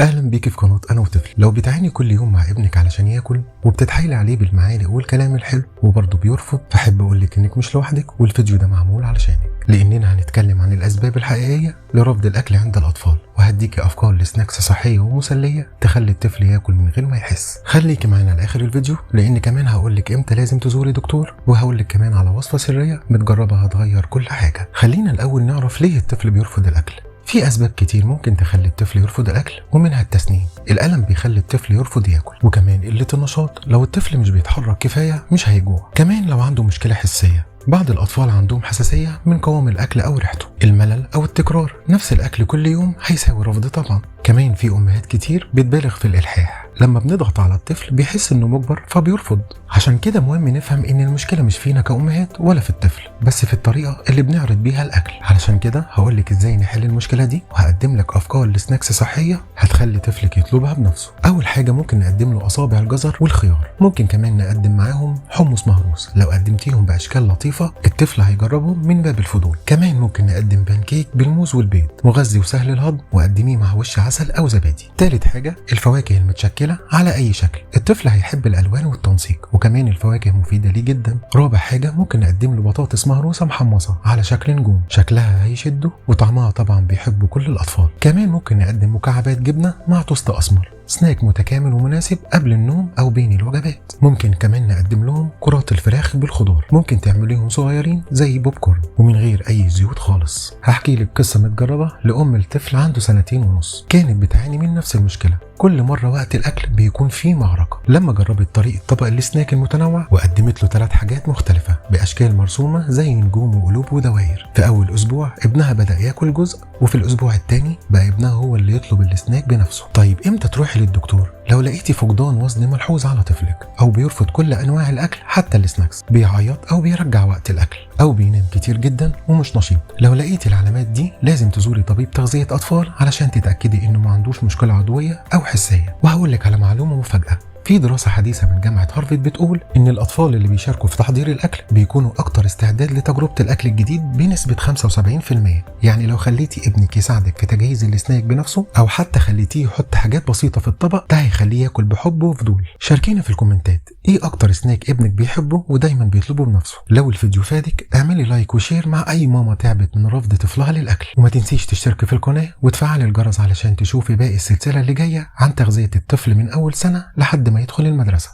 اهلا بيكي في قناه انا وطفل. لو بتعاني كل يوم مع ابنك علشان ياكل وبتتحايلي عليه بالمعالق والكلام الحلو وبرضه بيرفض، فاحب اقولك انك مش لوحدك، والفيديو ده معمول علشانك، لاننا هنتكلم عن الاسباب الحقيقيه لرفض الاكل عند الاطفال، وهديكي افكار لسناكس صحيه ومسليه تخلي الطفل ياكل من غير ما يحس. خليكي معانا لاخر الفيديو، لان كمان هقولك امتى لازم تزوري دكتور، وهقولك كمان على وصفه سريه متجربه هتغير كل حاجه. خلينا الاول نعرف ليه الطفل بيرفض الاكل. في أسباب كتير ممكن تخلي الطفل يرفض الأكل، ومنها التسنين. الألم بيخلي الطفل يرفض ياكل، وكمان قلة النشاط. لو الطفل مش بيتحرك كفاية مش هيجوع. كمان لو عنده مشكلة حسية، بعض الأطفال عندهم حساسية من قوام الأكل أو ريحته. الملل أو التكرار، نفس الأكل كل يوم هيساوي رفض طبعا. كمان في أمهات كتير بتبالغ في الإلحاح، لما بنضغط على الطفل بيحس إنه مجبر فبيرفض. عشان كده مهم نفهم إن المشكلة مش فينا كأمهات ولا في الطفل، بس في الطريقة اللي بنعرض بيها الأكل. علشان كده هقولك إزاي نحل المشكلة دي، وهقدم لك أفكار لسناكس صحية هتخلي طفلك يطلبها بنفسه. أول حاجة ممكن نقدم له أصابع الجزر والخيار، ممكن كمان نقدم معاهم حمص مهروس. لو قدمتيهم بأشكال لطيفة الطفل هيجربهم من باب الفضول. كمان ممكن نقدم بانكيك بالموز والبيض، مغذي وسهل الهضم، وقدميه مع وش عسل أو زبادي. تالت حاجة الفواكه المتشكلة على أي شكل، الطفل هيحب الألوان والتنسيق، وكمان الفواكه مفيدة ليه جدا. رابع حاجة ممكن نقدم له بطاطس مهروسة محمصة على شكل نجوم، شكلها هيشده وطعمها طبعا بيحبه كل الأطفال. كمان ممكن نقدم مكعبات جبنة مع توست أسمر، سناك متكامل ومناسب قبل النوم أو بين الوجبات. ممكن كمان نقدم لهم كرات الفراخ بالخضار، ممكن تعمليهم صغيرين زي بوب كورن ومن غير أي زيوت خالص. هحكي لك قصة متجربة لأم الطفل عنده 2.5 سنين، كانت بتعاني من نفس المشكلة. كل مرة وقت الأكل بيكون فيه معركة. لما جربت طريقة طبق السناك المتنوع وقدمت له 3 حاجات مختلفة بأشكال مرسومة زي نجوم وقلوب ودواير، في أول أسبوع ابنها بدأ ياكل جزء، وفي الأسبوع الثاني بقى ابنها هو اللي يطلب السناك بنفسه. طيب امتى تروحي للدكتور؟ لو لقيتي فقدان وزن ملحوظ على طفلك، أو بيرفض كل أنواع الأكل حتى السناكس، بيعيط أو بيرجع وقت الأكل، أو بينام كتير جدا ومش نشيط، لو لقيتي العلامات دي لازم تزوري طبيب تغذية أطفال علشان تتأكدي إنه ما عندوش مشكلة عضوية أو حسية. وهقولك على معلومة مفاجأة، في دراسة حديثة من جامعة هارفارد بتقول إن الأطفال اللي بيشاركوا في تحضير الأكل بيكونوا أكتر استعداد لتجربة الأكل الجديد بنسبة 75%. يعني لو خليتي ابنك يساعدك في تجهيز السناك بنفسه، أو حتى خليتيه يحط حاجات بسيطة في الطبق، ده هيخليه ياكل بحب وفضول. شاركينا في الكومنتات إيه أكتر سناك ابنك بيحبه ودايما بيطلبه بنفسه. لو الفيديو فادك اعملي لايك وشير مع أي ماما تعبت من رفض طفلها للأكل، وما تنسيش تشتركي في القناة وتفعلي الجرس علشان تشوفي باقي السلسلة اللي جاية عن تغذية الطفل من أول سنة لحد ما يدخل المدرسة.